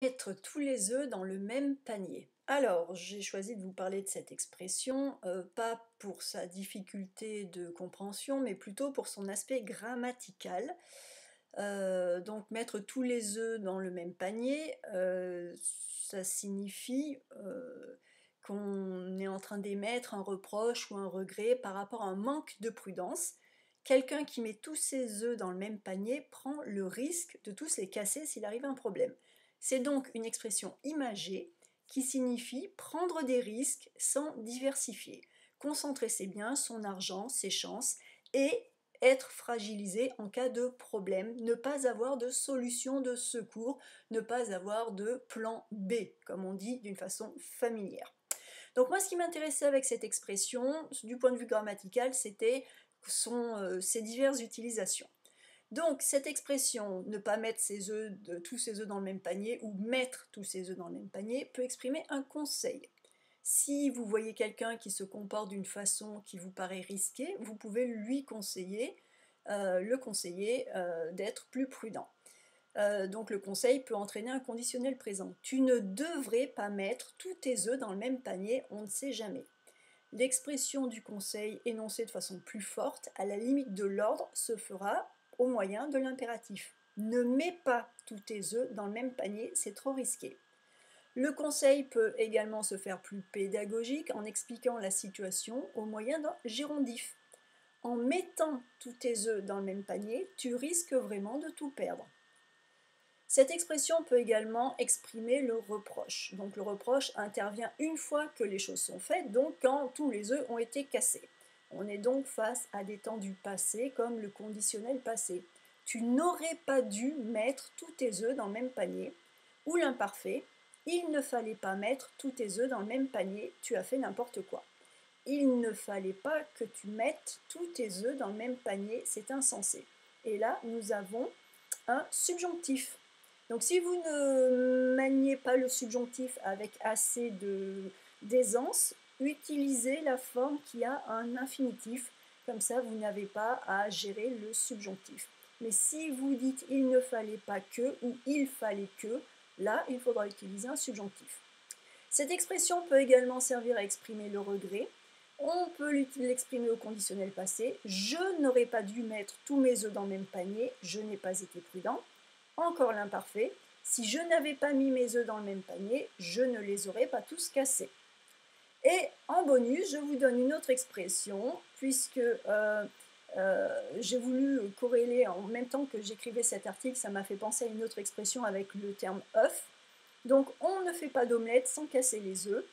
Mettre tous les œufs dans le même panier. Alors, j'ai choisi de vous parler de cette expression, pas pour sa difficulté de compréhension, mais plutôt pour son aspect grammatical. Donc mettre tous les œufs dans le même panier, ça signifie, qu'on est en train d'émettre un reproche ou un regret par rapport à un manque de prudence. Quelqu'un qui met tous ses œufs dans le même panier prend le risque de tous les casser s'il arrive un problème. C'est donc une expression imagée qui signifie prendre des risques sans diversifier, concentrer ses biens, son argent, ses chances et être fragilisé en cas de problème, ne pas avoir de solution de secours, ne pas avoir de plan B, comme on dit d'une façon familière. Donc moi, ce qui m'intéressait avec cette expression, du point de vue grammatical, c'était ses diverses utilisations. Donc cette expression, ne pas mettre tous ses œufs dans le même panier ou mettre tous ses œufs dans le même panier, peut exprimer un conseil. Si vous voyez quelqu'un qui se comporte d'une façon qui vous paraît risquée, vous pouvez lui conseiller, d'être plus prudent. Donc le conseil peut entraîner un conditionnel présent. Tu ne devrais pas mettre tous tes œufs dans le même panier, on ne sait jamais. L'expression du conseil énoncée de façon plus forte, à la limite de l'ordre, se fera au moyen de l'impératif. Ne mets pas tous tes œufs dans le même panier, c'est trop risqué. Le conseil peut également se faire plus pédagogique en expliquant la situation au moyen d'un gérondif. En mettant tous tes œufs dans le même panier, tu risques vraiment de tout perdre. Cette expression peut également exprimer le reproche. Donc le reproche intervient une fois que les choses sont faites, donc quand tous les œufs ont été cassés. On est donc face à des temps du passé comme le conditionnel passé. Tu n'aurais pas dû mettre tous tes œufs dans le même panier. Ou l'imparfait, il ne fallait pas mettre tous tes œufs dans le même panier, tu as fait n'importe quoi. Il ne fallait pas que tu mettes tous tes œufs dans le même panier, c'est insensé. Et là, nous avons un subjonctif. Donc si vous ne maniez pas le subjonctif avec assez d'aisance, utilisez la forme qui a un infinitif. Comme ça, vous n'avez pas à gérer le subjonctif. Mais si vous dites il ne fallait pas que ou il fallait que, là, il faudra utiliser un subjonctif. Cette expression peut également servir à exprimer le regret. On peut l'exprimer au conditionnel passé. Je n'aurais pas dû mettre tous mes œufs dans le même panier, je n'ai pas été prudent. Encore l'imparfait. Si je n'avais pas mis mes œufs dans le même panier, je ne les aurais pas tous cassés. Et en bonus, je vous donne une autre expression, puisque j'ai voulu corréler en même temps que j'écrivais cet article, ça m'a fait penser à une autre expression avec le terme œuf. Donc on ne fait pas d'omelette sans casser les œufs.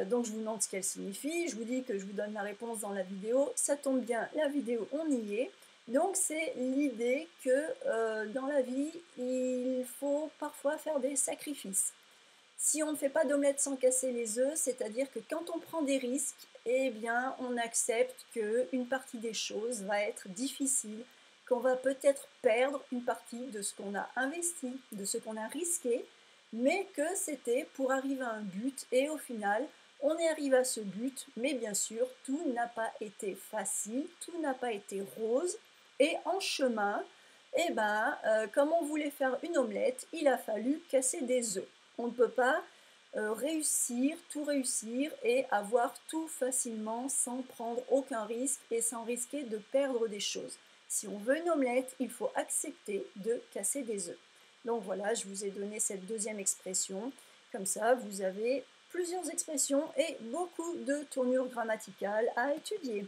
Donc je vous demande ce qu'elle signifie, je vous dis que je vous donne la réponse dans la vidéo, ça tombe bien, la vidéo on y est. Donc c'est l'idée que dans la vie, il faut parfois faire des sacrifices. Si on ne fait pas d'omelette sans casser les œufs, c'est-à-dire que quand on prend des risques, eh bien on accepte qu'une partie des choses va être difficile, qu'on va peut-être perdre une partie de ce qu'on a investi, de ce qu'on a risqué, mais que c'était pour arriver à un but et au final, on est arrivé à ce but, mais bien sûr, tout n'a pas été facile, tout n'a pas été rose, et en chemin, comme on voulait faire une omelette, il a fallu casser des œufs. On ne peut pas tout réussir et avoir tout facilement sans prendre aucun risque et sans risquer de perdre des choses. Si on veut une omelette, il faut accepter de casser des œufs. Donc voilà, je vous ai donné cette deuxième expression. Comme ça, vous avez plusieurs expressions et beaucoup de tournures grammaticales à étudier.